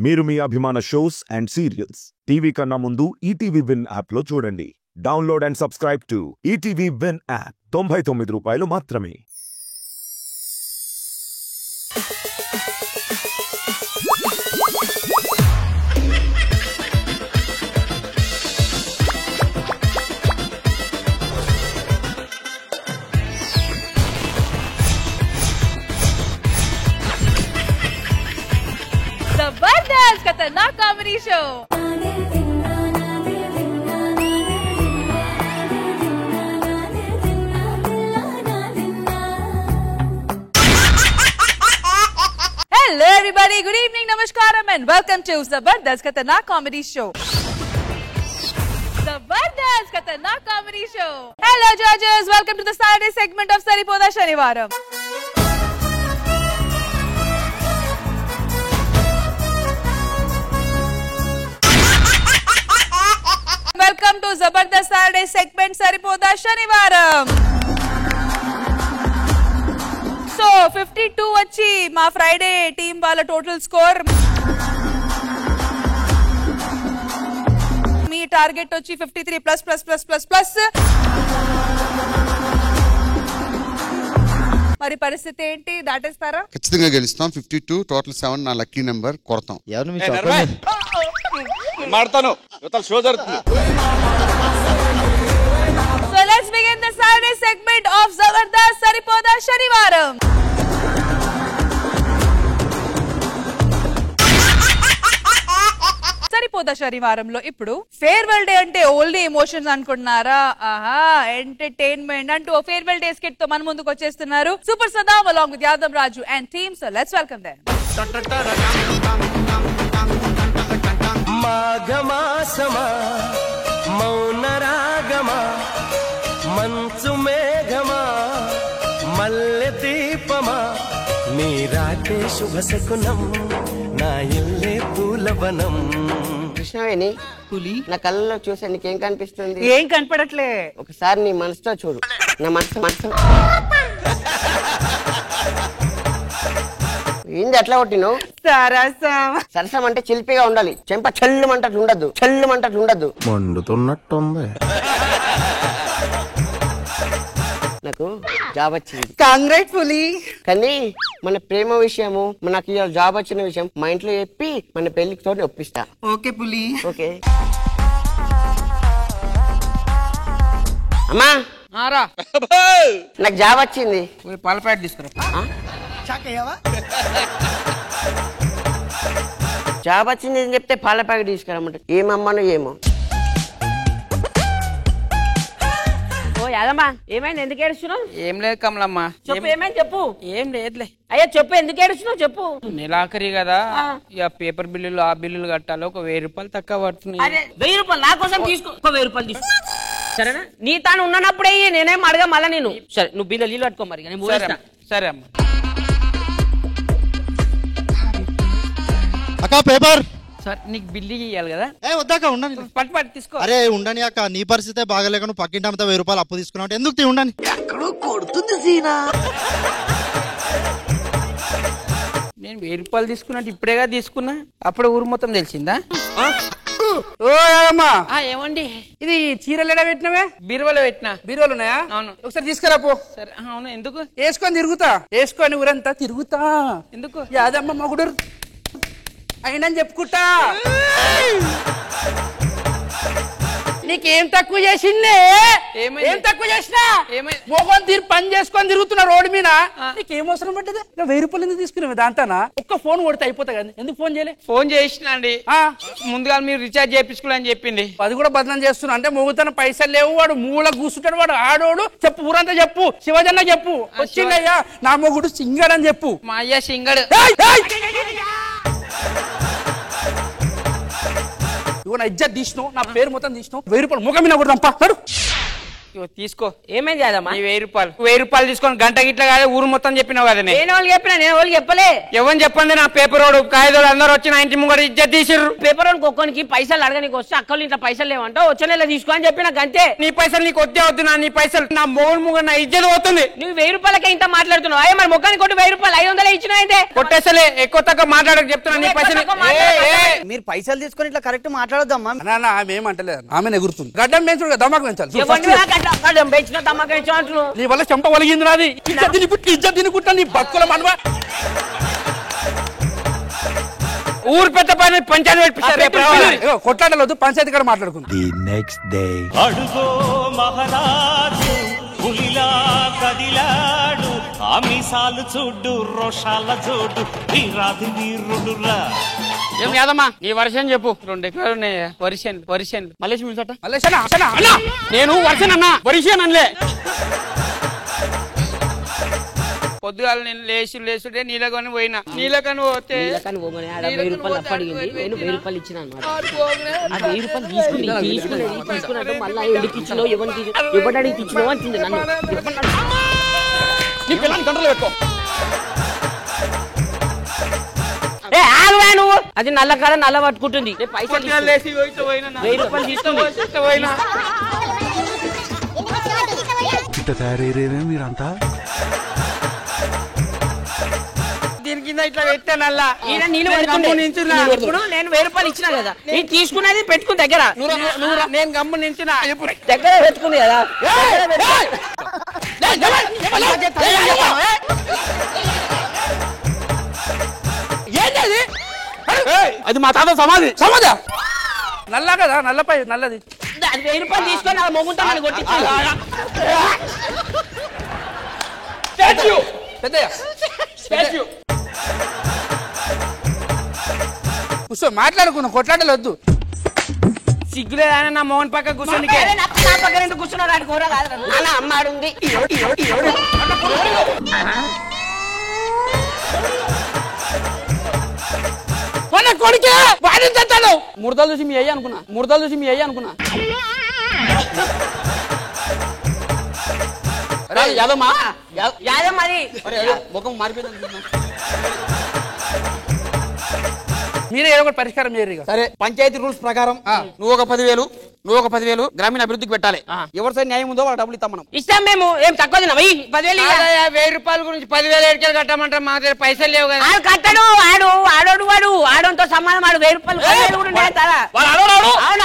మీరు మీ అభిమాన shows and serials TV కన్నా ముందు ఈటీవీ విన్ యాప్ లో చూడండి. Download and subscribe to ETV win app. 99 రూపాయలు మాత్రమే. जबरदस्त खतरनाक comedy show. Hello everybody, good evening, namaskaram and welcome to Zabardast Khatarnak Comedy Show. Zabardast Khatarnak Comedy Show. Hello judges, welcome to the Saturday segment of Saripoda Shanivaram. Welcome to Zabardast Saturday segment Saripoda Shanivaram. So 52 వచ్చి మా Friday team వాళ్ళ total score. మీ target వచ్చి 53 plus plus plus plus plus. మరి పరిస్థితి ఏంటి, దాటేస్తారా? ఖచ్చితంగా గెలుస్తాం. 52 total 7 నా లక్కీ నెంబర్ కొడతాం. మాడతాను షో జరుగుతుంది. So let's begin the Saturday segment of Zabardast Saripoda Shanivaram. సరిపోదా శనివారంలో ఇప్పుడు ఫేర్వెల్ డే అంటే ఓన్లీ ఎమోషన్స్ అనుకుంటున్నారా? ఆహా, ఎంటర్టైన్మెంట్ అంటూ ఓ ఫేర్వెల్ డే స్కిట్ తో మన ముందుకు వచ్చేస్తున్నారు super Saddam along with Yadav Raju and team. So let's welcome them. మాఘమాసమా మౌన రాగమా మంచు మేఘమా మల్లె దీపమా మీరాకే శుభశకునం నా ఇల్లే పూలవనం. కృష్ణవేణి, నా కళ్ళలో చూసా నీకేం కనిపిస్తుంది? ఏం కనపడట్లే. ఒకసారి నీ మనసుతో చూడు. నా మనసు ఏంది అట్లా కొట్టినావు? సరసం అంటే చిలిపిగా ఉండాలి. చెంప చల్లుమంటట్లు ఉండద్దు. మండుతున్నట్టుంది. నాకు జాబ్ వచ్చింది. కాంగ్రాట్ఫుల్లీ. కానీ మన ప్రేమ విషయము, నాకు ఇవాళ జాబ్ వచ్చిన విషయం మా ఇంట్లో చెప్పి మన పెళ్లికి తోటి ఒప్పిస్తా. ఓకే పులి. ఓకే అమ్మా, నాకు జాబ్ వచ్చింది. పాల ప్యాకెట్ తీసుకురా. జాబ్ వచ్చింది అని చెప్తే పాల ప్యాకెట్ తీసుకురమ్మంట. ఏమమ్మాను ఏమో. ఓ యాదమ్మా, ఏమైంది? ఎందుకు ఏడుస్తున్నావు? ఏం లేదు కమలమ్మ. చెప్పు, ఏమైంది చెప్పు. ఏం లేదులే. అయ్యా చెప్పు, ఎందుకు ఏడుస్తున్నావు చెప్పు. నెలాఖరి కదా, ఇక పేపర్ బిల్లులు ఆ బిల్లులు కట్టాలి. ఒక 1000 రూపాయలు తక్కువ పడుతున్నాయి. 1000 రూపాయలు నా కోసం తీసుకో. ఒక 1000 రూపాయలు తీసుకో, సరేనా? నీ తాను ఉన్నప్పుడే నేనేం అడగా మళ్ళా నేను. సరే, నువ్వు బిల్లు నీళ్ళు పట్టుకో మరి. సరే అమ్మ. అక్క పేపర్. సార్ నీకు బిల్లు ఇవ్వాలి కదా. వద్దాక ఉండని. పట్టు తీసుకో. అరే ఉండని అక్క, నీ పరిస్థితే బాగలేక నువ్వు పక్కింటి అంతా 1000 రూపాయలు అప్పు తీసుకున్నావు. ఎందుకు ఉండని? ఎక్కడో కొడుతుంది సీనా. నేను 1000 రూపాయలు తీసుకున్నట్టు ఇప్పుడేగా తీసుకున్నా. అప్పుడు ఊరు మొత్తం తెలిసిందా? ఓ అమ్మా, ఏమండి? ఇది చీరలు ఎడ పెట్టినవే? బీరువాలో పెట్టినా. బీరువాలు ఉన్నాయా? అవును. ఒకసారి తీసుకురా పో. సరే. అవును. ఎందుకు? వేసుకొని తిరుగుతా. వేసుకొని ఊరంతా తిరుగుతా. ఎందుకు? యాదమ్మ మొగుడు అయినా చెప్పుకుంటా. నీకేం తక్కువ చేసిందే? ఏం తక్కువ చేసినా? మోగం తీరు పని చేసుకొని తిరుగుతున్నా రోడ్డు మీద. నీకేం అవసరం పడ్డది? 1000 రూపాయలు ఎందుకు తీసుకున్నావు? దాంతోనా ఒక్క ఫోన్ కొడితే అయిపోతా కదా. ఎందుకు ఫోన్ చేయలే? ఫోన్ చేసినా అండి. ముందుగా మీరు రీఛార్జ్ చేయించుకోవాలని చెప్పింది. అది కూడా బదనం చేస్తున్నా. అంటే మొగుతన పైసలు లేవు, వాడు మూల కూర్చుంటాడు, వాడు ఆడోడు. చెప్పు, ఊరంతా చెప్పు, శివజన్న చెప్పు, వచ్చిందయ్యా నా మొగుడు సింగడ్ అని చెప్పు. మా అయ్య సింగడ్. ఇవ్వ నా ఇజ్జత్ తీసినావు, నా పేరు మొత్తం తీసినావు. 1000 రూపాయలు ముఖం మీద కొడదాం. తీసుకో. ఏమైంది యాదమ్మా? నీ 1000 రూపాయలు తీసుకొని గంట గిట్ల కాదు ఊరు మొత్తం చెప్పినావు కదా. నేను వాళ్ళు చెప్పినా, నేను వాళ్ళు చెప్పలే. ఎవరు చెప్పండి, నా పేపర్ రోడ్ కాయదోడు అందరూ వచ్చి నా ఇంటి ముంగడు ఇజ్జత్ తీసిర్రు. పేపర్ రోడ్ ఒక్కొనికి పైసలు అడగనికి వస్తే అక్కలు ఇంట్లో పైసలు లేవంటావు, వచ్చే నెల తీసుకో అని చెప్పిన గంతే. నీ పైసలు నీకు వద్దే వద్దు, నీ పైసలు నా మోగుడు ముంగ నా ఇజ్జత్ పోతుంది. నువ్వు 1000 రూపాయలకే ఇంత మాట్లాడుతున్నావు. అయ్యే మరి మొక్కని కొట్టి 1000 రూపాయలు 500 ఇచ్చినా అయితే కొట్టేసలే. ఎక్కువ తక్కువ మాట్లాడక చెప్తున్నా. నీ పైసలు మీరు పైసలు తీసుకొని ఇట్లా కరెక్ట్ మాట్లాడొద్దమ్మా. ఆమె ఏమంటలేదు, ఆమె ఎగురుతుంది. గడ్డం పెంచుడు దమాకు పెంచాలి. పెంచిన దమ్మక అంటున్నావు. నీ వల్ల చెంప ఒలిగింది రాది. ఇజ్జత్ తినుకుంటా నీ బతుకుల మనవా. ఊరు పెద్ద పని పంచాయతీ కొట్లాడలేదు, పంచాయతీ కూడా మాట్లాడుకుంది. అడుగో మహారాజు పులిలా కదిలాడు, ఆమిసాలు చూడు రోషాల చూడు, వీరాది వీరుడురా. ఏం కాదమ్మా, నీ వర్షం చెప్పు. 2 ఎకరాలు ఉన్నాయి వరిసేను. మలేష్ మిల్సట నేను వర్షం అన్నా, వరిసేను అనలే. పొద్దుగాల నేను లేచుడే నీళ్ళకని పోయినా. నీళ్ళకని పోతే 1000 రూపాయలు అప్పడిగింది. నేను 1000 రూపాయలు ఇచ్చిన అనమాట. 1000 రూపాయలు తీసుకున్నాడు. మళ్ళీ ఎందుకు ఇచ్చినావు, ఎవరికి ఇచ్చినావు అంటుంది నన్ను. నీ పిల్లల్ని కంట్రోల్ పెట్టుకో. నువ్వు అది నల్ల కాడ నల్ల పట్టుకుంటుంది. పైసలు 1000 రూపాయలు తీసుకుని మీరంతా దీని కింద ఇట్లా పెట్టానల్లా. ఈయన నీళ్ళు ఇప్పుడు నేను 1000 రూపాయలు ఇచ్చినా కదా, నేను తీసుకునేది పెట్టుకుని దగ్గర. నేను గమ్ము నించిన దగ్గర పెట్టుకుంది కదా. అది మా తాత సమాధి. నల్ల కదా, నల్లపై నల్లది. 1000 రూపాయలు తీసుకొని ఆ మొగుంటా మళ్ళీ కొట్టించాను. మాట్లాడుకున్నా, కొట్లాటలు వద్దు. సిగ్గులేదా నా మోహన్ పక్క కూర్చొని కూర్చున్నాడు. అమ్మాడుంది. కొడుకే వాడించాడు. ముడతలు చూసి మీ అయ్యి అనుకున్నా. యాదమ్మా యాదమ్మది ముఖం మారిపోయింది. మీరే ఏదో ఒకటి పరిష్కారం చేయరు. సరే, పంచాయతీ రూల్స్ ప్రకారం నువ్వు ఒక 10,000 గ్రామీణ అభివృద్ధికి పెట్టాలి. ఎవరి సైడ్ న్యాయం ఉందో వాళ్ళ డబ్బులు ఇస్తాం మనం. ఇస్తాం. మేము ఏం తక్కువ 10,000 1000 రూపాయల గురించి 10,000 ఏడుకెళ్ళి కట్టమంటారు. మా దగ్గర పైసలు లేవు కదా. కట్టడు ఆడోంతో సమానం. 1000 రూపాయలు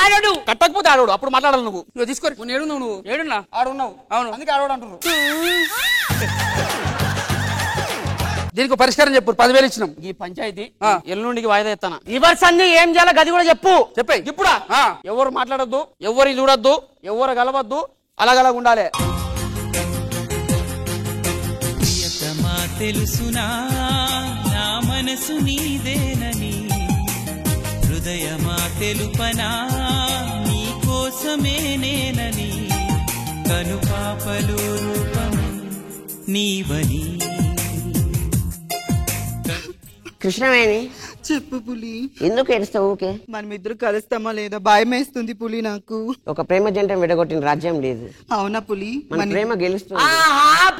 ఆడోడు కట్టకపోతే ఆడోడు. అప్పుడు మాట్లాడాలి. నువ్వు తీసుకోరు. నువ్వు ఏడున్నా ఆడున్నావు. అవును, అందుకే ఆడోడు అంటున్నావు. దీనికి పరిష్కారం చెప్పు. 10,000 ఇచ్చినాం. ఈ పంచాయతీ ఎల్లుండికి వాయిదా ఎత్తాను. రివర్స్ అన్ని ఏం చేయాలో గది కూడా చెప్పు. చెప్పాయి ఇప్పుడా. ఎవరు మాట్లాడొద్దు, ఎవరిని చూడొద్దు, ఎవరు కలవద్దు, అలాగలా ఉండాలి. తెలుసునా నా మనసు నీదేనని, హృదయమా తెలుపనా నీ కోసమే నేనని, కనుపాపలు రూపం నీవని. కృష్ణవేణి చెప్పు పులి. ఎందుకు ఏడుస్తావు? ఊకే మనమిద్దరు కలుస్తామా లేదా భయం వేస్తుంది పులి నాకు. ఒక ప్రేమ జంట విడగొట్టిన రాజ్యం లేదు. అవునా పులి? మన ప్రేమ గెలుస్తుంది.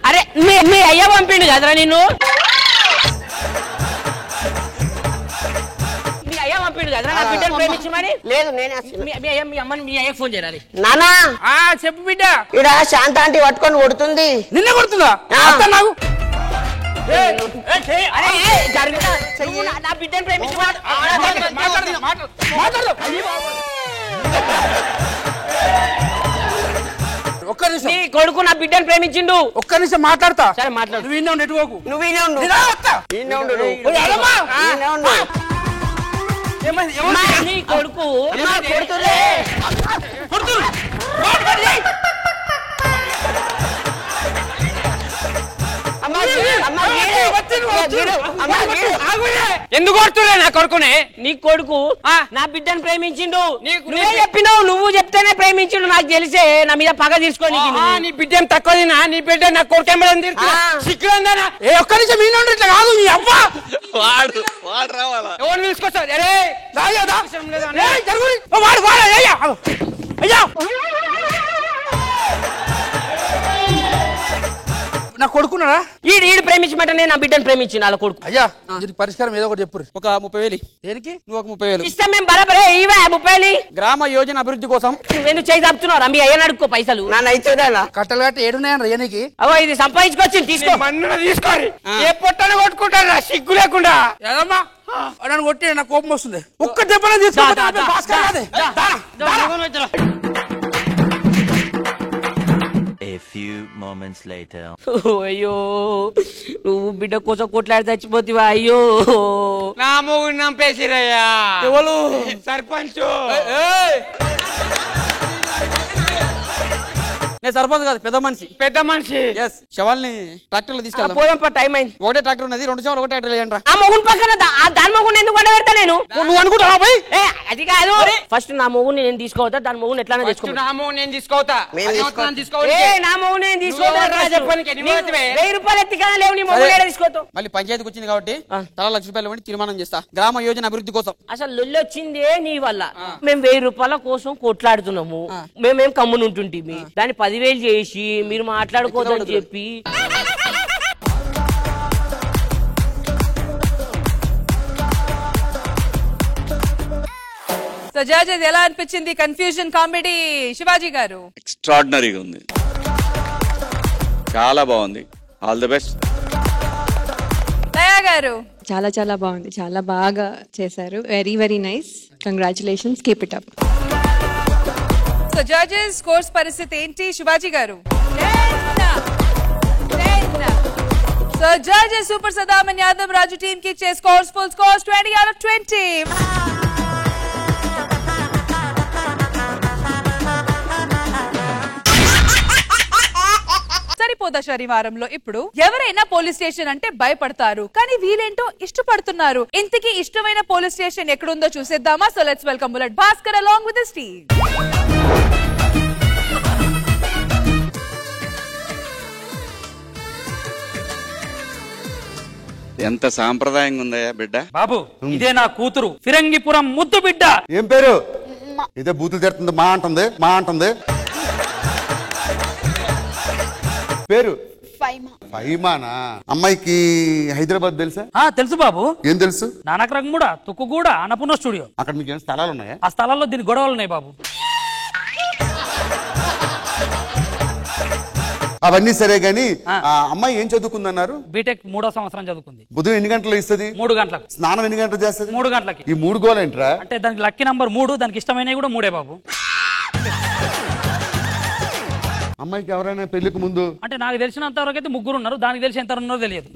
అరే మీ అయ్య పంపిండు కదరా నిన్ను. మీ అయ్య పంపిండు కదరా నా బిడ్డను ప్రేమించమని. లేదు, నేనే మీ అమ్మని మీ అయ్యకు ఫోన్ చేయాలి. నానా చెప్పు బిడ్డ. ఇక్కడ శాంత ఆంటీ పట్టుకొని కొడుతుంది. నిన్న కొడుతుందా? నాకు నా బిడ్డను ప్రేమించమని. ఒక్క నిమిషం. నీ కొడుకు నా బిడ్డను ప్రేమించిండు. ఒక్క నిమిషం మాట్లాడతా. సరే మాట్లాడు. నువ్వు ఇన్నే నెట్వర్క్ నువ్వు ఈయనే ఉండు. నీ కొడుకు ఎందుకు కొడుతులే నా కొడుకునే? నీ కొడుకు నా బిడ్డను ప్రేమించిండు. నువ్వే చెప్పినావు. నువ్వు చెప్తేనే ప్రేమించిండు. నాకు తెలిసే నా మీద పగ తీసుకోని. నీ బిడ్డ ఏం తక్కువదినా? నీ బిడ్డ నా కొడుకు సిగ్గుందనా? ఏ ఒక్క నిమిషం ఈయన ఇట్లా కాదు. నీ అవ్వ వాడు రావాలా? ఎవరు తీసుకొస్తారు? వాడు అయ్యా అయ్యా నా కొడుకున్నారా? ఈడు ప్రేమించమంటే నేను నా బిడ్డను ప్రేమించిన వాళ్ళ కొడుకు. అయ్యా దీనికి పరిష్కారం ఏదో ఒకటి చెప్పు. ఒక 30,000 దేనికి? నువ్వు ఒక 30,000 ఇష్టం మేము బరాబరే ఇవే 30,000 గ్రామ యోజన అభివృద్ధి కోసం. నువ్వెందుకు చేయి తప్పుతున్నావు? మీ అయ్యని అడుక్కో పైసలు. నా నైతుడా కట్టలు కట్టి ఏడున్నాయని రయ్యనికి. అవో ఇది సంపాదించుకొచ్చి తీసుకో. మన్నున తీసుకోరి. ఏ పొట్టను కొట్టుకుంటారా సిగ్గు లేకుండా? ఏదమ్మా నన్ను కొట్టి నా కోపం వస్తుంది. ఒక్క దెబ్బలో అయ్యో నువ్వు బిడ్డ కోసం కొట్లాడి చచ్చిపోతివా? అయ్యో నా మొగుడు నంపేసిరయ్యా. ఎవరు? సర్పంచ్. నేను సర్పంచ్ కాదు, పెద్ద మనిషి. పెద్ద మనిషి. శవాల్ని ట్రాక్టర్ లో తీసుకెళ్తాం. పోదాం టైం అయింది. ఒకటే ట్రాక్టర్ ఉన్నది, 2 శవాలు ఒకటే ట్రాక్టర్ వేయండి. ఆ మొగుడు పక్కన దాని మొగుడు ఎందుకు కొండ పెడతా నేను? నువ్వు అనుకుంటావా భయ్? అది కాదు. ఫస్ట్ నా మొగుడిని నేను తీసుకోవద్దా, దాని మొగుడిని ఎట్లా తీసుకో? నా మొగుడు నేను తీసుకోవతా. నా మొగుడిని నేను తీసుకోవద్దా? 1000 రూపాయలు ఎత్తి కదా లేవు, నీ మొగుడు తీసుకోవద్దు. మళ్ళీ పంచాయతీకి వచ్చింది కాబట్టి తలా 1,00,000 రూపాయలు ఇవ్వండి, తీర్మానం చేస్తా. గ్రామ యోజన అభివృద్ధి కోసం. అసలు లొల్లి వచ్చిందే నీ వల్ల. మేము 1000 రూపాయల కోసం కొట్లాడుతున్నాము. మేమేం కమ్మునుంటుంటిమి, దాన్ని 10,000 చేసి మీరు మాట్లాడుకోదని చెప్పి. సో జడ్జెస్ ఎలా అనిపించింది కన్ఫ్యూజన్ కామెడీ? శివాజీ గారు. ఎక్స్ట్రాడినరీగా ఉంది, చాలా బాగుంది. All the best. దయా గారు. చాలా చాలా బాగుంది, చాలా బాగా చేశారు. Very very nice. Congratulations, keep it up. So judges scores పరిస్థితి ఏంటి? శివాజీ గారు. So judges super Saddam and Yadav Raju team కి ఇచ్చే scores full scores 20 out of 20. సరిపోదా శనివారంలో ఇప్పుడు ఎవరైనా పోలీస్ స్టేషన్ అంటే భయపడతారు, కానీ వీళ్ళేంటో ఇష్టపడుతున్నారు. ఇంతకీ ఇష్టమైన పోలీస్ స్టేషన్ ఎక్కడుందో చూసేద్దామా? So let's welcome bullet Bhaskar along with his team. ఎంత సాంప్రదాయంగా ఉందయ్యా బిడ్డ. బాబు ఇదే నా కూతురు ఫిరంగిపురం ముద్దు బిడ్డ. ఏం పేరు? ఇదే బూతులు తిడుతుంది, మా అంటుంది. పేరు ఫైమానా? అమ్మాయికి హైదరాబాద్ తెలుసా? తెలుసు బాబు. ఏం తెలుసు? నానక్రంగూడ, తుక్కుగూడ, అన్నపూర్ణ స్టూడియో. అక్కడ మీకు ఏమైనా స్థలాలు ఉన్నాయా? ఆ స్థలాల్లో దీని గొడవలు ఉన్నాయి బాబు. అవన్నీ సరే గాని అమ్మాయి ఏం చదువుకుందన్నారు? బీటెక్ 3వ సంవత్సరం చదువుకుంది. ఉదయం ఎన్ని గంటలు ఇస్తుంది? 3 గంటలకు. స్నానం ఎన్ని గంటలు చేస్తుంది? 3 గంటలకి. ఈ 3 గోల్ ఏంట్రా? అంటే దానికి లక్కీ నంబర్ 3, దానికి ఇష్టమైనవి కూడా 3 బాబు. అమ్మాయికి ఎవరైనా పెళ్లికి ముందు? అంటే నాకు తెలిసినంత వరకు అయితే 3 ఉన్నారు, దానికి తెలిసి ఎంత ఉన్నారో తెలియదు.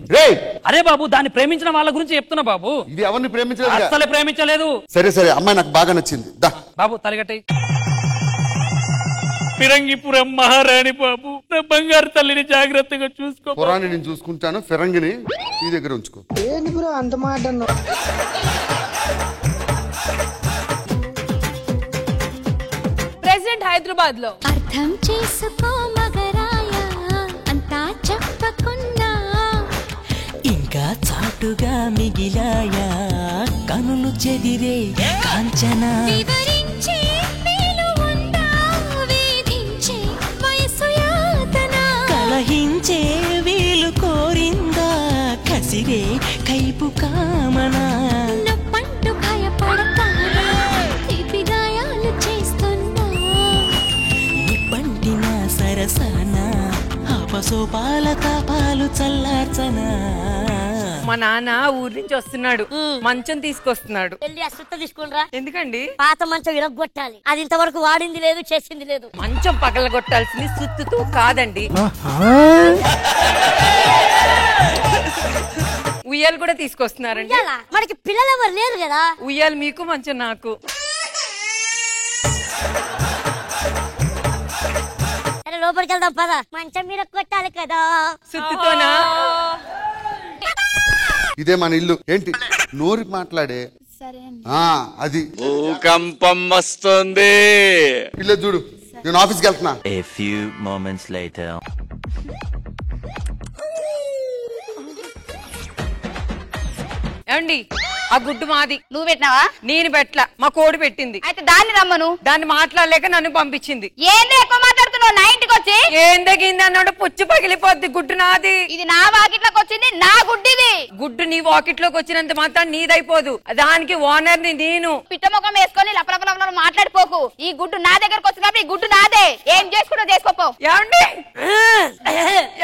అరే బాబు దాన్ని ప్రేమించిన వాళ్ళ గురించి చెప్తున్నా బాబు. ఇది ఎవరిని ప్రేమించలేదు, అసలు ప్రేమించలేదు. సరే అమ్మాయి నాకు బాగా నచ్చింది. బాబు తలగట్టి. ఫిరంగిపురం మహారాణి బాబు, నా బంగారు తల్లిని జాగ్రత్తగా చూసుకో. పురాణి నేను చూసుకుంటాను, ఫిరంగిని ఈ దగ్గర ఉంచుకో. అంత మాట. ప్రెసిడెంట్ హైదరాబాద్ లో అర్థం చేసుకో మగరాయ అంతా చెప్పకున్నా ఇంకా చాటుగా మిగిలాయా కనులు చెదిరే కాంచనా వివరించే మేలు ఉందా వేధించే వయసు యాతన కలహించే వీలు కోరిందా కసిరే కైపు కామనా నొప్పంటూ భయపడతానా తీపి గాయాలు చేస్తున్నా నిప్పంటిన సరసన అపసోపాల తాపాలు చల్లార్చనా. మా నాన్న ఊరి నుంచి వస్తున్నాడు, మంచం తీసుకొస్తున్నాడు. వెళ్ళి అశ్వత్థ తీసుకునిరా. ఎందుకండి? పాత మంచం విరగొట్టాలి, అది ఇంతవరకు వాడింది లేదు, చేసింది లేదు. మంచం పగల కొట్టాల్సింది సుత్తుతో కాదండి. ఉయ్యాలు కూడా తీసుకొస్తున్నారండి. మనకి పిల్లలు ఎవరు లేరు కదా. ఉయ్యాలు మీకు, మంచం నాకు. లోపలికి వెళ్దాం పద. మంచం మీద కొట్టాలి కదా సుత్తుతోనా? ఇదే మన ఇల్లు. ఏంటి నోరు మాట్లాడే? అది భూకంపం వస్తుంది. ఇల్లు చూడు, నేను ఆఫీస్కి వెళ్తున్నా. A few moments later. ఏమండి ఆ గుడ్డు మాది. నువ్వు పెట్టినావా? నేను పెట్ల, మా కోడి పెట్టింది. అయితే దాన్ని రమ్మను. దాన్ని మాట్లాడలేక నన్ను పంపించింది. ఏంది ఎక్కువ మాట్లాడుతున్నావు? నా ఇంటికి వచ్చి ఏం తగ్గింది అన్నాడు. పుచ్చు పగిలిపోద్ది. గుడ్డు నాది. ఇది నా వాకిట్లోకి వచ్చింది, నా గుడ్డిది. గుడ్డు నీ వాకిట్లోకి వచ్చినంత మాత్రం నీదైపోదు, దానికి ఓనర్ ని నేను. పిట్టముఖం వేసుకొని లపలపల మాట్లాడిపోకు. ఈ గుడ్డు నా దగ్గరకు వచ్చింది కాబట్టి ఈ గుడ్డు నాదే. ఏం చేసుకుంటూ చేసుకోపో. ఏమండి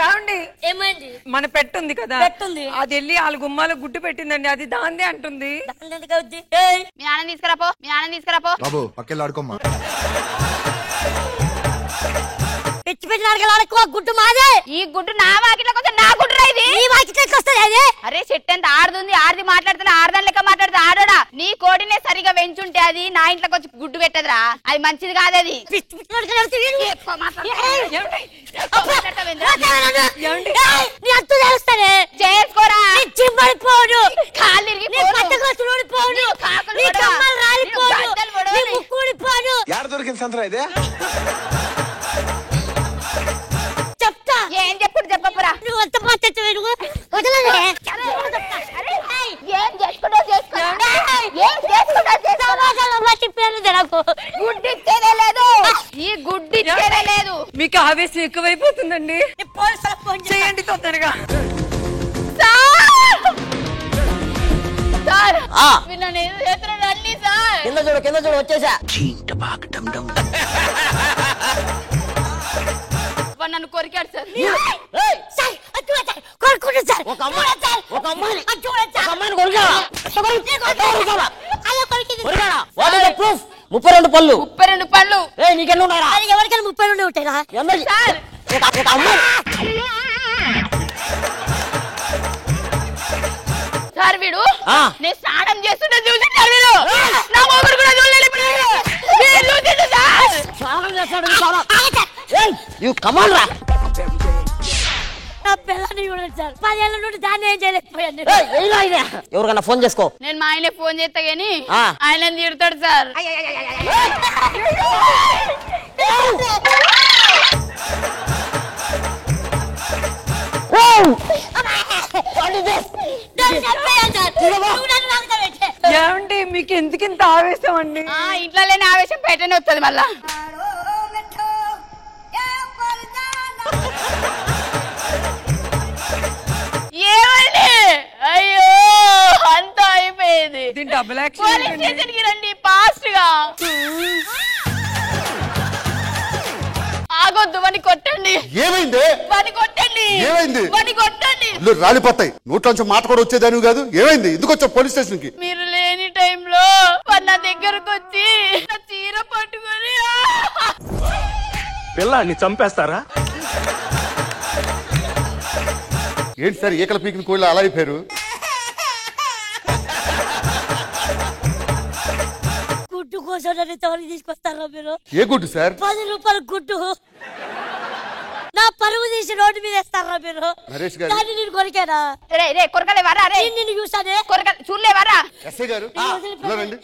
ఏమండి ఏమైంది? మన పెట్టుంది కదా, పెట్టుంది. అది వెళ్ళి వాళ్ళ గుమ్మాలో గుడ్డు పెట్టిందండి. అది దాందే అంటుంది. మీ నాన్న తీసుకురాపో, మీ నాన్న తీసుకురాపో. బాబు పక్కెళ్ళి ఆడుకోమ్మా. పిచ్చి పిచ్చి నాటకాలు ఆడుకో. గుడ్డు మాదే. ఈ గుడ్డు నా వాకిట్లోకి వస్తే నా గుడ్డు ఇది. ఈ వాకిట్లోకి వస్తుంది అదే. అరే చెట్టు ఎంత ఆడుతుంది, ఆడిది మాట్లాడుతున్నా, ఆడదాని లెక్క మాట్లాడుతా. ఆడోడా నీ కోడినే సరిగా పెంచుంటే అది నా ఇంట్లోకి వచ్చి గుడ్డు పెట్టదురా. అది మంచిది కాదు. అది పిచ్చి పిచ్చి నాటకాలు ఆడుతుంది. నీ అత్తు తెలుస్తానే. చేసుకోరా. చిమ్మడిపోను. కాళ్ళు ఇరిగిపోను. ఊడిపోను. నీ కమ్మలు రాలిపోను. నీ ముక్కు ఊడిపోను. యాడ దొరికింది సంతరా ఇదే? చెప్తా. ఏం చెప్పుడు చెప్పరా. నువ్వు అంత మాట్లాడుతూ నువ్వు వదలనే. ఏం చేసుకుంటావు చేసుకో. ఏం చేసుకుంటావు చేసుకో. గుడ్డిచ్చేదే లేదు. ఈ గుడ్డిచ్చేదే లేదు. మీకు ఆవేశం ఎక్కువైపోతుందండి. చేయండి తొందరగా. సార్ ఆ. వీళ్ళని ఏదో చేస్తున్నాడు అన్ని సార్. కింద చూడు వచ్చేసా. వాడు నన్ను కొరికాడు సార్. కొడుకుంటు సార్. ఒక అమ్మాయిని కొరికావా? What is the proof? 32 పళ్ళు. 32 పళ్ళు. నీకెన్ని ఉన్నారా? ఎవరికైనా 32 ఉంటాయిరా. సార్ ఒక అమ్మాయి. సార్ వీడు ఆ. నేను స్నానం చేస్తుంటే చూసింటారు వీడు. నా మొగుడు కూడా చూడలేదు ఇప్పుడు. వీడు చూసిండు సార్. స్నానం చేస్తాడు. యు కమాన్ రా. నా పిల్లని చూడండి సార్. 10 ఏళ్ల నుండి దాన్ని ఏం చేయలేకపోయాను. ఎవరికన్నా ఫోన్ చేసుకో. నేను మా ఆయన ఫోన్ చేస్తా గానీ ఆ. ఆయన తిడతాడు సార్. ఏమండి మీకు ఎందుకింత ఆవేశం అండి? ఇంట్లో లేని ఆవేశం బయటనే వస్తుంది మళ్ళా. ఏమండి అయ్యో అంతా అయిపోయింది. డబుల్ పోలీస్ స్టేషన్ కి రండి ఫాస్ట్ గా. ఆగొద్దు వాడిని కొట్టండి. ఏమైంది? వాడిని కొట్టండి. ఏమైంది? వాడిని కొట్టండి. రాలిపోతాయి. నోట్లోంచి మాట కూడా వచ్చేదాని కాదు. ఏమైంది? ఎందుకు వచ్చావు పోలీస్ స్టేషన్ కి? మీరు లేని టైంలో వాడు నా దగ్గరకు వచ్చి నా చీర పట్టుకొని పిల్లాన్ని చంపేస్తారా? ఏంటి సార్ ఏకల పీకిన కోళ్ళు అలా అయిపోయారు? గుడ్డు కోసం నన్ను తోలి తీసుకొస్తారా మీరు? ఏ గుడ్డు సార్? 10 రూపాయల గుడ్డు. నా పరువు తీసి రోడ్డు మీద వేస్తారా మీరు? నరేష్ గారు. దాన్ని నేను కొరికానా? రే రే కొరకలే వారా. రే నిన్ను చూసానే. చూడలే వారా. ఎస్ఐ గారు రండి.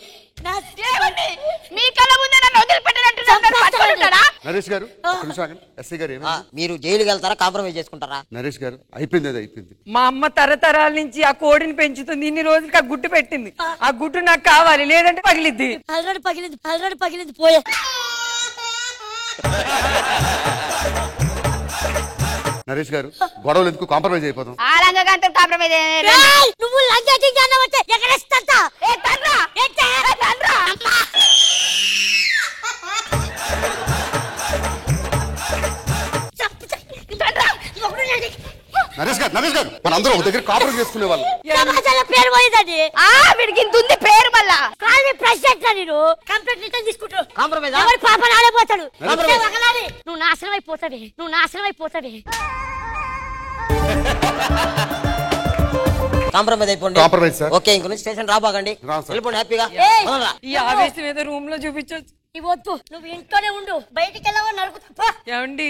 మీ కళ్ళ ముందే నన్ను వదిలిపెట్టినట్టు నరేష్ గారు ఒక్క నిమిషం ఆగండి. ఎస్ఐ గారు ఏమైంది? మీరు జైలుకి వెళ్తారా కాంప్రమైజ్ చేసుకుంటారా? నరేష్ గారు అయిపోయింది, అది అయిపోయింది. మా అమ్మ తరతరాల నుంచి ఆ కోడిని పెంచుతుంది. ఇన్ని రోజులకి ఆ గుడ్డు పెట్టింది. ఆ గుడ్డు నాకు కావాలి, లేదంటే పగిలిద్ది. ఆల్రెడీ పగిలింది పోయే. నరేష్ గారు గొడవలు ఎందుకు, కాంప్రమైజ్ అయిపోతాం. ఆ లంగగాంతో కాంప్రమైజ్ నువ్వు లంగా దిగాన వచ్చే ఎక్కడ ఇస్తా? ఏ తండ్రా ఏ తండ్రా నరేష్ గారు మనందరం ఒక దగ్గర కాంప్రమైజ్ చేసుకునే వాళ్ళు. సమాజంలో పేరు పోయిందండి. వీడికి ఇంత ఉంది పేరు మళ్ళా. కానీ ప్రెసిడెంట్ నేను కంప్లీట్ రిటర్న్ తీసుకుంటాను. కాంప్రమైజ్ ఎవరి పాప నాడపోతాడు. నువ్వు నాశనం అయిపోతావే. కాంప్రమైజ్ అయిపోండి. Compromise sir. ఓకే, ఇంక నుంచి స్టేషన్ రాబాగండి. వెళ్ళిపోండి హ్యాపీగా. ఈ ఆవేశం ఏదో రూమ్ లో చూపించొచ్చు. వద్దు, నువ్వు ఇంట్లోనే ఉండు. బయటికి వెళ్ళావో నరుకుతా. ఏమండి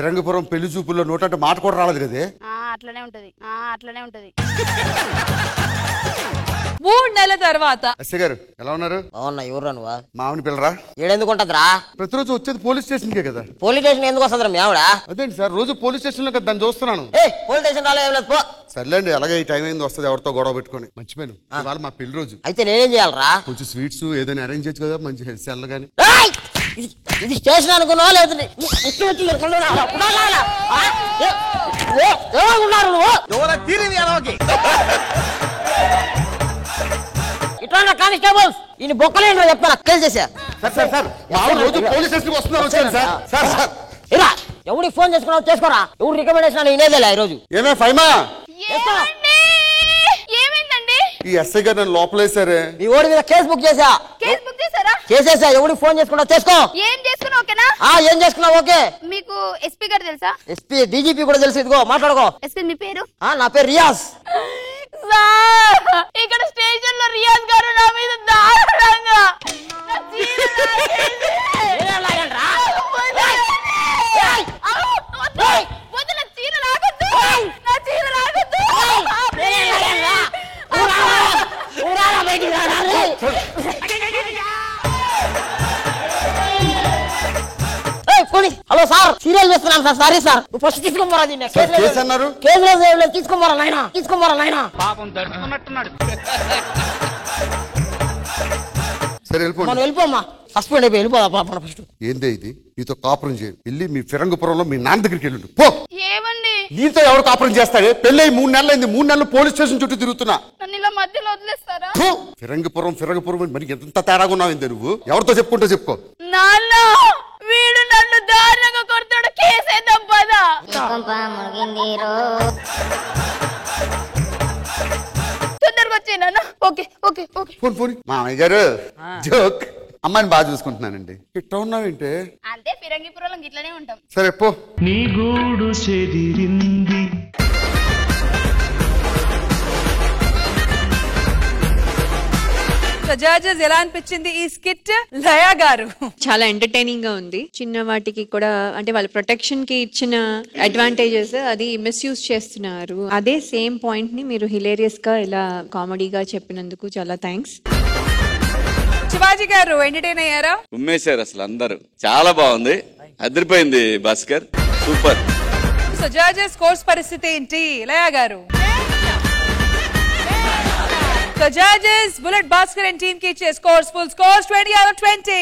రంగపురం పెళ్లి చూపుల్లో నోటంటే మాట కూడా రాలేదు కదే. అట్లనే ఉంటది. 3 నెలల తర్వాత. ఎస్ఐ గారు ఎలా ఉన్నారు? అవునా, ఎవరు నువ్వా? మామని పిల్లరా? ఏడెందుకు ఉంటదిరా? ప్రతిరోజు వచ్చేది పోలీస్ స్టేషన్ కే కదా. పోలీస్ స్టేషన్ ఎందుకు వస్తుందిరా మీ ఆవిడ? అదేంటి సార్, రోజు పోలీస్ స్టేషన్ లో కదా దాన్ని చూస్తున్నాను. పోలీస్ స్టేషన్ రాలేదు పో. సర్లేండి, అలాగే ఈ టైం అయింది వస్తుంది, ఎవరితో గొడవ పెట్టుకొని. మర్చిపోయాను, ఇవాళ మా పెళ్లి రోజు. అయితే నేనేం చేయాలరా? కొంచెం స్వీట్స్ ఏదైనా అరేంజ్ చేయొచ్చు కదా, మంచి హెల్త్ సెల్ గానీ. ఇది స్టేషన్ అనుకున్నావా లేదంటే ఇట్లా కానిస్టేబుల్స్ ఈ బొక్కలేంటో చెప్తాను అక్కలు చేశా. ఎవరికి ఫోన్ చేసుకున్నావు చేసుకోరా, ఎవరు రికమెండేషన్ ఇనేదేలా ఈ రోజు. ఏమే ఫైమా, ఏమైందండి? ఈ ఎస్ఐ గారు నన్ను లోపలేసారే. ఈ ఓడి మీద కేసు బుక్ చేసా. కేసు బుక్ చేశారా? చేసేసా. ఎవరికి ఫోన్ చేసుకున్నావు చేసుకో. ఏం చేసుకున్నావు? ఓకేనా? ఏం చేసుకున్నావు? ఓకే. మీకు ఎస్పీ గారు తెలుసా? ఎస్పీ డీజీపీ కూడా తెలుసు. ఇదిగో మాట్లాడుకో. ఎస్పీ మీ పేరు? నా పేరు రియాజ్. ఇక్కడ స్టేషన్ లో రియాజ్ గారు నా మీద దారుణంగా హలో సార్, సీరియల్ చేస్తున్నాను సార్. సారీ సార్, ఫస్ట్ తీసుకోమరా. కేసులో తీసుకోమరా నాయనా, తీసుకోమరా నాయనా. పాపం దడుచుకున్నట్టున్నాడు. సరే వెళ్ళిపోండి. మనం వెళ్ళిపోమ్మా. హస్బెండ్ అయిపోయి వెళ్ళిపోదా పాప. ఫస్ట్ ఏందే ఇది, నీతో కాపురం చేయండి. వెళ్ళి మీ ఫిరంగపురంలో మీ నాన్న దగ్గరికి వెళ్ళండి పో. ఏమండి నీతో ఎవరు కాపురం చేస్తాడే? పెళ్ళి 3 నెలలు అయింది, 3 నెలలు పోలీస్ స్టేషన్ చుట్టూ తిరుగుతున్నా. నన్ను ఇలా మధ్యలో వదిలేస్తారా? ఫిరంగపురం మరి ఎంత తేడాగా ఉన్నావు నువ్వు? ఎవరితో చెప్పుకుంటా చెప్పుకో. నాన్న వీడు నన్ను దారుణంగా కొడతాడు, కేసేద్దాం పదా. తొందరగా వచ్చే నాన్న. Okay okay okay. ఫోన్ మామయ్య గారు జోక్. అమ్మాయిని బాగా చూసుకుంటున్నానండి. ఇట్లా ఉన్నావేంటే? అంతే, ఫిరంగిపురంలో ఇట్లనే ఉంటాం. సరే పో. నీ గూడు చెదిరింది. జడ్జెస్ ఎలా అనిపించింది ఈ స్కిట్? లయ గారు చాలా ఎంటర్టైనింగ్ గా ఉంది. చిన్న వాటికి కూడా అంటే వాళ్ళ ప్రొటెక్షన్ కి ఇచ్చిన అడ్వాంటేజెస్ అది మిస్యూజ్ చేస్తున్నారు. అదే సేమ్ పాయింట్ ని మీరు హిలేరియస్ గా ఇలా కామెడీగా చెప్పినందుకు చాలా థ్యాంక్స్. శివాజీ గారు ఎంటర్టైన్ అయ్యారా? ఉమ్మేశారు అసలు అందరూ. చాలా బాగుంది, అదిరిపోయింది Bhaskar, super. So judges scores పరిస్థితి ఏంటి లయ గారు? So judges, Bullet Bhaskar and team ki iche scores, full scores 20 out of 20.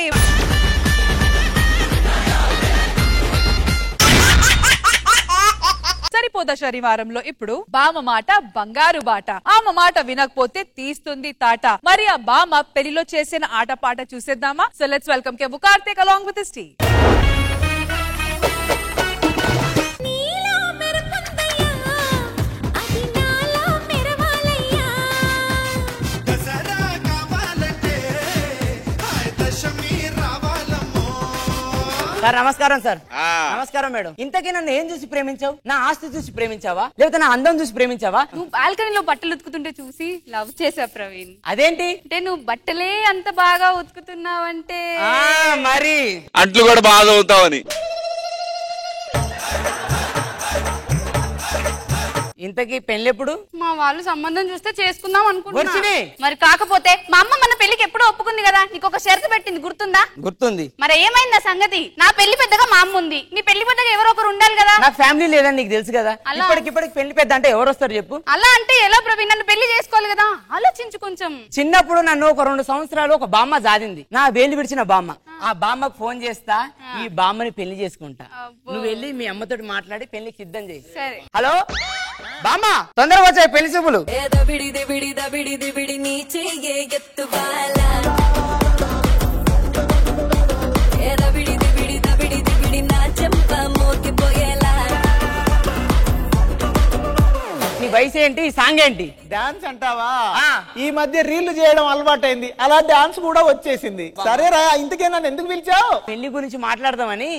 సరిపోదా శనివారంలో ఇప్పుడు బామ మాట బంగారు బాట. ఆమె మాట వినకపోతే తీస్తుంది తాట. మరి ఆ బామ పెళ్లిలో చేసిన ఆట పాట చూసేద్దామా? సో లెట్స్ వెల్కమ్ కేబు Karthik along with his team. Sir నమస్కారం. సార్ నమస్కారం మేడం. ఇంతకీ నన్ను ఏం చూసి ప్రేమించావు? నా ఆస్తి చూసి ప్రేమించావా, లేకపోతే నా అందం చూసి ప్రేమించావా? నువ్వు బాల్కనీలో బట్టలు ఉతుకుతుంటే చూసి లవ్ చేసా ప్రవీణ్. అదేంటి అంటే నువ్వు బట్టలే అంత బాగా ఉతుకుతున్నావంటే మరి అంట్లు కూడా బాగా అవుతావని. ఇంతకీ పెళ్ళెప్పుడు? మా వాళ్ళు సంబంధం చూస్తే చేసుకుందాం అనుకుంటున్నా. వచ్చిని. మరి కాకపోతే మా అమ్మ మన పెళ్లికి ఎప్పుడో ఒప్పుకుంది కదా, నీకు ఒక షరతు పెట్టింది గుర్తుందా? గుర్తుంది. మరి ఏమైంది ఆ సంగతి? నా పెళ్లి పెద్దగా మా అమ్మ ఉంది, నీ పెళ్లి పెద్దగా ఎవరో ఒకరు ఉండాలి కదా. నాకు ఫ్యామిలీ లేదని నీకు తెలుసు కదా. ఇప్పటికిప్పటికి పెళ్లి పెద్ద అంటే ఎవరు వస్తారు చెప్పు? అలా అంటే ఎలా ప్రవీణ్? నన్ను పెళ్లి చేసుకోవాలి కదా, ఆలోచించు కొంచెం. చిన్నప్పుడు నన్ను ఒక 2 సంవత్సరాలు ఒక బామ్మ జాదింది, నా వేలు విడిచిన బామ్మ. ఆ బామ్మకు ఫోన్ చేస్తా, ఈ బామ్మని పెళ్లి చేసుకుంటా. నువ్వు వెళ్ళి మీ అమ్మతోటి మాట్లాడి పెళ్లికి సిద్ధం చేయి. హలో బామ్మ, తొందరగా వచ్చాయి పెళ్లి చూపులు. నీ వయసు ఏంటి? ఈ సాంగ్ ఏంటి? డాన్స్ అంటావా? ఈ మధ్య రీళ్లు చేయడం అలవాటైంది, అలా డాన్స్ కూడా వచ్చేసింది. సరేరా, ఇంతకే నన్ను ఎందుకు పిలిచావు? పెళ్లి గురించి మాట్లాడదామని.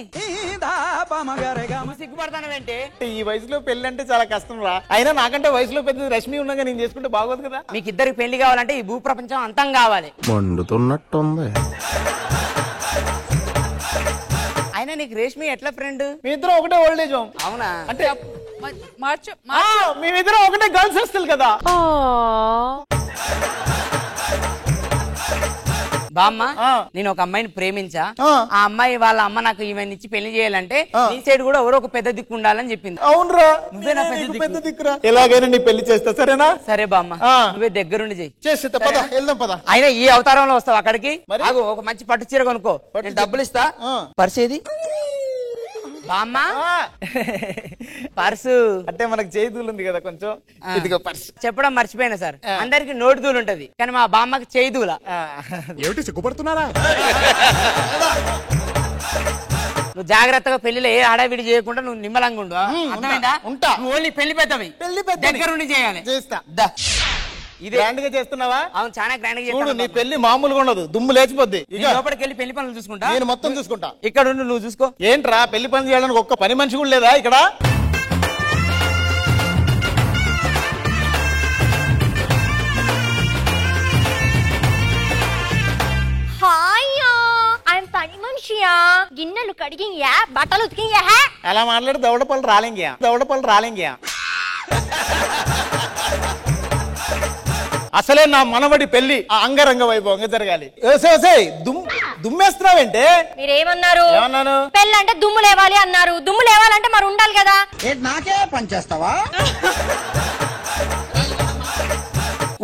సిగ్గుపడతానంటే ఈ వయసులో పెళ్లి అంటే చాలా కష్టం రా. అయినా నాకంటే వయసులో పెద్ద రష్మి ఉన్నాగా నేను చేసుకుంటే బాగోదు కదా. మీకు ఇద్దరికి పెళ్లి కావాలంటే ఈ భూ ప్రపంచం అంతం కావాలి. మండుతున్నట్టుంది. అయినా నీకు రేష్మి ఎట్లా ఫ్రెండ్? మీ ఇద్దరు ఒకటే ఓల్డేజ్ హోమ్. అవునా? అంటే మార్చు మేమిద్దరం ఒకటే గర్ల్స్ హాస్టల్ కదా. బామ్మ నేను ఒక అమ్మాయిని ప్రేమించా ఆ అమ్మాయి వాళ్ళ అమ్మ నాకు ఈమెను ఇచ్చి పెళ్లి చేయాలంటే నీ సైడ్ కూడా ఎవరో ఒక పెద్ద దిక్కు ఉండాలని చెప్పింది. అవునరా, నువ్వే నా పెద్ద దిక్కురా. ఎలాగైనా నీ పెళ్లి చేస్తా, సరేనా? సరే బామ్మ, నువ్వే దగ్గరుండి చెయ్యి. చేస్తా, పద వెళ్దాం పద. అయినా ఈ అవతారంలో వస్తావు అక్కడికి? ఆగు, ఒక మంచి పట్టు చీర కొనుక్కో, నేను డబ్బులు ఇస్తా. పరిసేది బామ్మ, పర్సు అంటే మనకు చేతులు ఉంది కదా కొంచెం, ఇదిగో పర్సు. చెప్పడం మర్చిపోయినా సార్, అందరికి నోటి దూలు ఉంటది కానీ మా బామ్మకి చేయి దూల. ఏమిటి సిగ్గుపడుతున్నారా? నువ్వు జాగ్రత్తగా పెళ్లిలో ఏ ఆడావిడి చేయకుండా నువ్వు నిమ్మలంగా ఉండు. అర్థమైందా? ఉంటా. నువ్వు ఓన్లీ పెళ్లి పెద్దవి దగ్గరుండి చేయాలి. చేస్తా. ఇది గ్రాండ్ గా చేస్తున్నావా? అవును, చాలా గ్రాండ్ గా చూడు, నీ పెళ్లి మామూలుగా ఉండదు, దుమ్ము లేచిపోద్ది. లోపలికి వెళ్ళి పెళ్లి పనులు చూసుకుంటా. నేను మొత్తం చూసుకుంటా. ఇక్కడ ఉండు, నువ్వు చూసుకో. ఏంట్రా పెళ్లి పని చేయడానికి ఒక్క పని మనిషి కూడా లేదా ఇక్కడ? హాయ్యా, ఆయన పని మనిషియా. గిన్నెలు కడిగియా, బట్టలు ఉతికియా. అలా మాట్లాడి దవడపల్లి రాలేంగియా. అసలే నా మనవడి పెళ్లి అంగరంగ వైభవంగా జరగాలి. దుమ్మేస్తున్నావేంటే? మీరేమన్నారు? ఏమన్నాను? పెళ్ళి అంటే దుమ్ము లేవాలి అన్నారు. దుమ్ము లేవాలంటే మరి ఉండాలి కదా. నాకే పని చేస్తావా?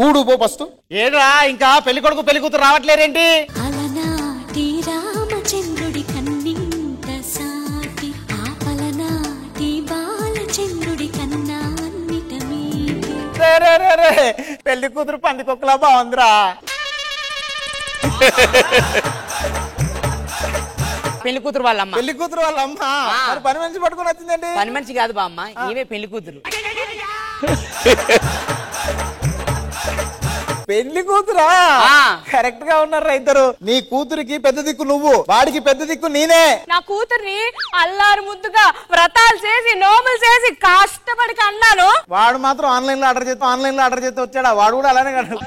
ఊడు పో ఫస్ట్. ఏడ్రా, ఇంకా పెళ్లి కొడుకు పెళ్లి కూతురు రావట్లేరేంటి? అలనాటి రామచంద్రుడి కన్నింత సాటి ఆపలనాటి బాలచంద్రుడి కన్నా అన్నిట మీది. పెళ్లి కూతురు పందికొక్కలా బాగుందిరా. పెళ్లి కూతురు వాళ్ళ అమ్మ. పెళ్లి కూతురు వాళ్ళ అమ్మ పని మనిషి పట్టుకుని వచ్చిందండి. పని మనిషి కాదు బామ్మ, ఈమె పెళ్లి కూతురు. పెళ్లి కూతురా? కరెక్ట్ గా ఉన్నారు ఇద్దరు. నీ కూతురికి పెద్ద దిక్కు నువ్వు, వాడికి పెద్ద దిక్కు నేనే. నా కూతుర్ని అల్లారు ముద్దుగా వ్రతాలు చేసి నోములు చేసి కష్టపడి కన్నాను. వాడు మాత్రం ఆన్లైన్ లో ఆర్డర్ చేస్తే వచ్చాడా? వాడు కూడా అలానే కన్నాడు.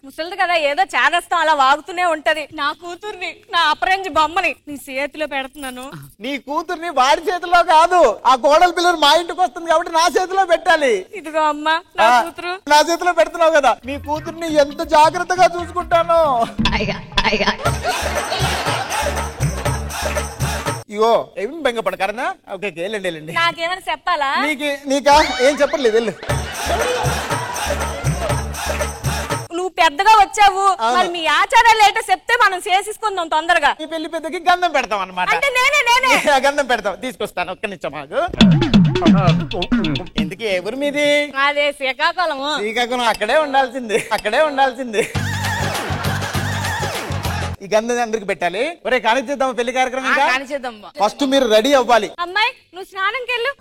ముసలిది కదా, ఏదో చేదస్తం అలా వాగుతూనే ఉంటది. నా కూతుర్ని, నా అపరంజి బొమ్మని నీ చేతిలో పెడుతున్నాను. నీ కూతుర్ని వాడి చేతిలో కాదు, ఆ కోడల పిల్లలు మా ఇంటికి వస్తుంది కాబట్టి నా చేతిలో పెట్టాలి. ఇదిగో అమ్మా నా కూతురు. నా చేతిలో పెడుతున్నావు కదా, నీ కూతుర్ని ఎంత జాగ్రత్తగా చూసుకుంటాను. ఇగో ఏం బెంగపడకరనా? ఓకే, వెళ్ళండి. నాకేమైనా చెప్పాలా? నీకా ఏం చెప్పలేదు, వెళ్ళు. నువ్వు పెద్దగా వచ్చావు, మరి మీ ఆచారాలు ఏంటో చెప్తే మనం చేసేసుకుందాం తొందరగా. ఈ పెళ్లి పెద్దకి గంధం పెడతాం అన్నమాట. అంటే నేనే గంధం పెడతాం, తీసుకొస్తాను. ఒక్క నిమిషం ఆగు. ఎందుకు ఎవరు మీది? అదే శ్రీకాకుళం. శ్రీకాకుళం అక్కడే ఉండాల్సింది. ఈ గంధం అందరికి పెట్టాలి. ఒరే కానిచ్చేద్దాం పెళ్లి కార్యక్రమం. కానిచ్చేద్దాం. ఫస్ట్ మీరు రెడీ అవ్వాలి. అమ్మాయి నువ్వు స్నానంకి వెళ్ళు.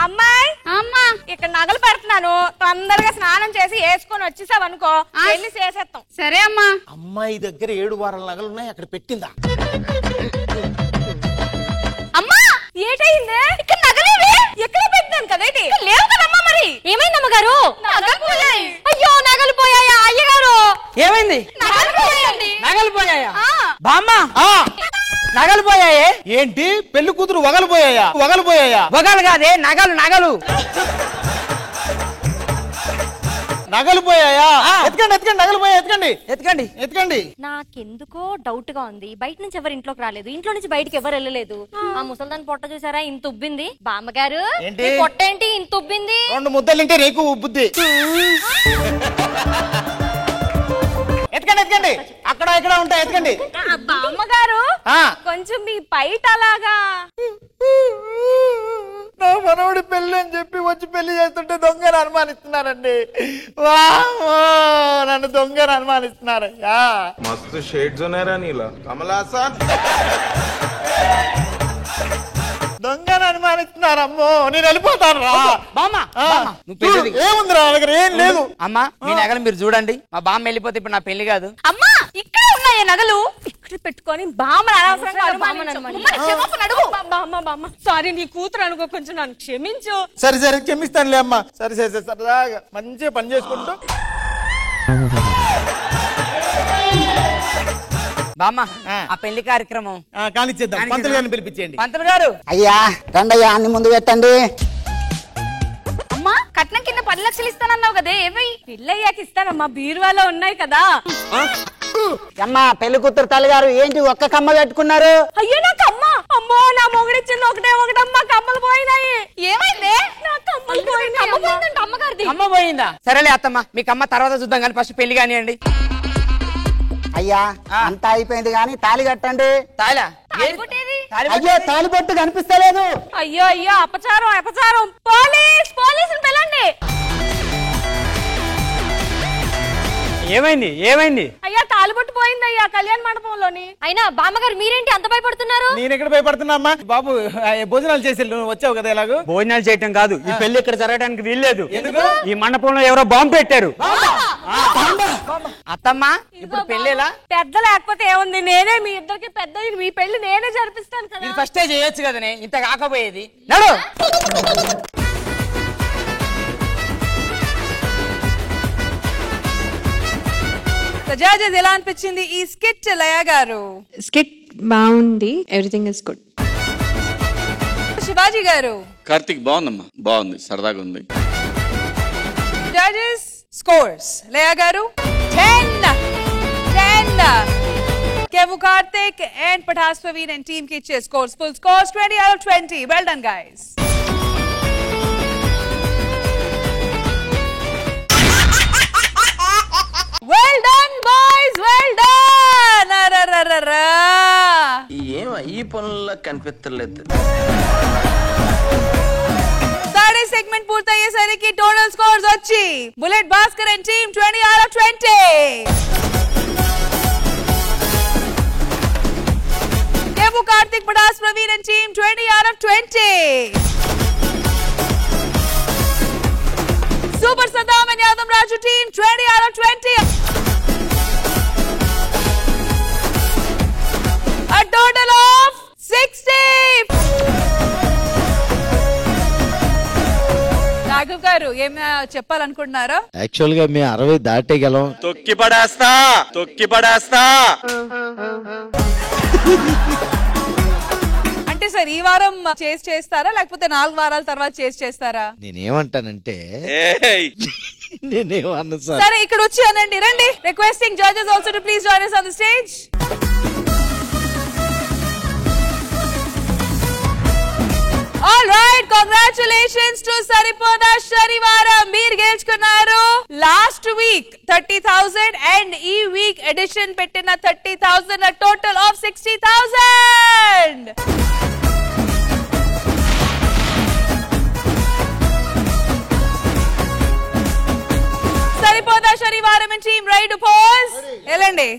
అమ్మాయి, అమ్మా ఇక్కడ నగలు పెడుతున్నాను, తొందరగా స్నానం చేసి వేసుకొని వచ్చేసావు అనుకో, పెళ్లి చేసేస్తాం. సరే అమ్మా. అమ్మాయి దగ్గర 7 వారాల నగలు ఉన్నాయి, అక్కడ పెట్టిందా? అమ్మా ఏటైంది? ఇక్కడ నగలేవి ఎక్కడ పెట్టాను కదా, లేవు కదమ్మా. మరి ఏమైంది అమ్మగారు? నగలు పోయాయి. అయ్యో, నగలు పోయాయా అయ్యగారు? ఏమైంది? నగలు పోయాయండి. నగలు పోయాయా? బామ్మ, నగలు పోయాయే. ఏంటి పెళ్లి కూతురు వగలు పోయాయా? వగలు కాదే, నగలు. నగలు పోయాయా? ఎత్తుకండి, నగలు పోయా, ఎత్తుకండి. నాకెందుకో డౌట్ గా ఉంది. బయట నుంచి ఎవరు ఇంట్లోకి రాలేదు, ఇంట్లో నుంచి బయటకి ఎవరు వెళ్ళలేదు. ఆ ముసల్దాని పొట్ట చూసారా, ఇంత ఉబ్బింది. బామ్మగారు, ఏంటి? పొట్ట ఏంటి ఇంత ఉబ్బింది? 2 ముద్దలు తింటే నీకు ఉబ్బుద్ది. ఎత్తుకండి, అక్కడ ఇక్కడ ఉంటాయి, ఎత్తుకండి. బామ్మగారు కొంచెం మీ పైట అలాగా. నా మనవడి పెళ్లి అని చెప్పి వచ్చి పెళ్లి చేస్తుంటే దొంగని అనుమానిస్తున్నారండి. నన్ను దొంగని అనుమానిస్తున్నారయ్యా. మస్తు షేడ్స్ ఉన్నారా నీలా? కమలాసన్ దొంగని అనుమానిస్తున్నారమ్మో, నేను వెళ్ళిపోతాను రా. ఏముంది రా దగ్గర? ఏం లేదు. అమ్మా మీ నగలు మీరు చూడండి. మా బామ్మ వెళ్ళిపోతే ఇప్పుడు నా పెళ్లి కాదు. అమ్మా ఇక్కడ ఉన్నాయి నగలు, ఇక్కడ పెట్టుకొని బామ్మని అనవసరంగా అడుగు. బామ్మ సారీ, నీ కూతురు అనుకో, కొంచెం నన్ను క్షమించు. సరే క్షమిస్తానులే అమ్మా. సరే సరదాగా మంచిగా పని చేసుకుంటూ. బామ్మ ఆ పెళ్లి కార్యక్రమం కానిచ్చేద్దాం. పంతులు గారిని పిలిపించండి. పంతులు గారు, అయ్యా రండయ్యా, అన్ని ముందు పెట్టండి. అమ్మా కట్నం కింద 10 లక్షలు ఇస్తానన్నావు కదే ఏమై? పెళ్ళయ్యాక ఇస్తానమ్మా, బీరువాలో ఉన్నాయి కదా. అమ్మా పెళ్లి కూతురు తల్లిగారు ఏంటి ఒక్క కమ్మ పెట్టుకున్నారు? అయ్యో నా కమ్మ, అమ్మో నా మొగుడిచ్చింది ఒకటమ్మా, కమ్మలు పోయినాయి. ఏమైంది? నా కమ్మలు పోయినాయి. అమ్మగారిది అమ్మ పోయిందా? సరేలే అత్తమ్మ, మీకు అమ్మ తర్వాత చూద్దాం కానీ ఫస్ట్ పెళ్లి కానివ్వండి. అయ్యా అంతా అయిపోయింది కానీ తాళి కట్టండి. తాళా? అయ్యో తాళిబొట్టు కనిపిస్తలేదు. అయ్యో అయ్యో అపచారం. పోలీసులు పిలండి. ఏమైంది? అయ్యా తాలిబొట్టు పోయింది అయ్యా కళ్యాణ మండపంలోని. అయినా బామ్మగారు మీరేంటి అంత భయపడుతున్నారు? నేను ఎక్కడ భయపడుతున్నా అమ్మా? బాబు భోజనాలు చేసి నువ్వు వచ్చావు కదా ఎలాగో. భోజనాలు చేయటం కాదు, ఈ పెళ్లి ఇక్కడ జరగడానికి వీల్లేదు. ఈ మండపంలో ఎవరో బాంబు పెట్టారు. అత్తమ్మ ఇప్పుడు పెళ్ళేలా? పెద్ద లేకపోతే ఏముంది, నేనే మీ ఇద్దరికి పెద్ద, మీ పెళ్లి నేనే జరిపిస్తాను కదా. ఇది ఫస్టే చేయొచ్చు కదనే, ఇంత కాకపోయేది. నడు. జడ్జెస్ ఎలా అనిపించింది ఈ స్కిట్ లయ గారు? స్కిట్ బాగుంది, ఎవ్రీథింగ్ ఇస్ గుడ్. శివాజీ గారు? కార్తిక్ బాగుందమ్మా, బాగుంది, సరదాగా ఉంది. జడ్జెస్ స్కోర్స్ లయ గారు 10. Kevu Karthik and Patas Praveen and team ki iche scores, full scores 20 out of 20. Well done guys. Well done boys, well done. Arararara. ఈ పనుల్లో కనిపించలేదు. Third segment పూర్తయ్యేసరికి total scores వచ్చి Bullet Bhaskar and team 20 out of 20. Kevu Karthik, Patas Praveen and team 20 out of 20. Super Saddam and Yadam Raju team 20 out of 20. A total of 60. Raghav గారు ఏమైనా చెప్పాలనుకుంటున్నారా? Actual గా మేము 60 దాటేగలం. తొక్కి పడేస్తా. అంటే సార్ ఈ వారం చేస్తారా లేకపోతే 4 వారాల తర్వాత చేస్తారా? నేనేమంటానంటే నేనేమన్నా సార్. సరే ఇక్కడ వచ్చి అనండి, రండి. Requesting judges also to please join us on the stage. All right, congratulations to Saripoda Sharivara. మీరు గెలుచుకున్నారు లాస్ట్ వీక్ 30,000 అండ్ ఈ వీక్ ఎడిషన్ పెట్టిన 30,000, a total of 60,000. Saripoda Sharivara and team ready to pose? వెళ్ళండి.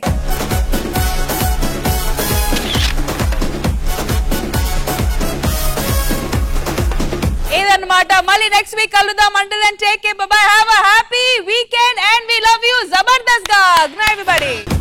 ఇదన్నమాట. మళ్ళీ next week కలుద్దాం. Until then, take care, bye bye, have a happy weekend and we love you. Zabardast ga. Good night everybody.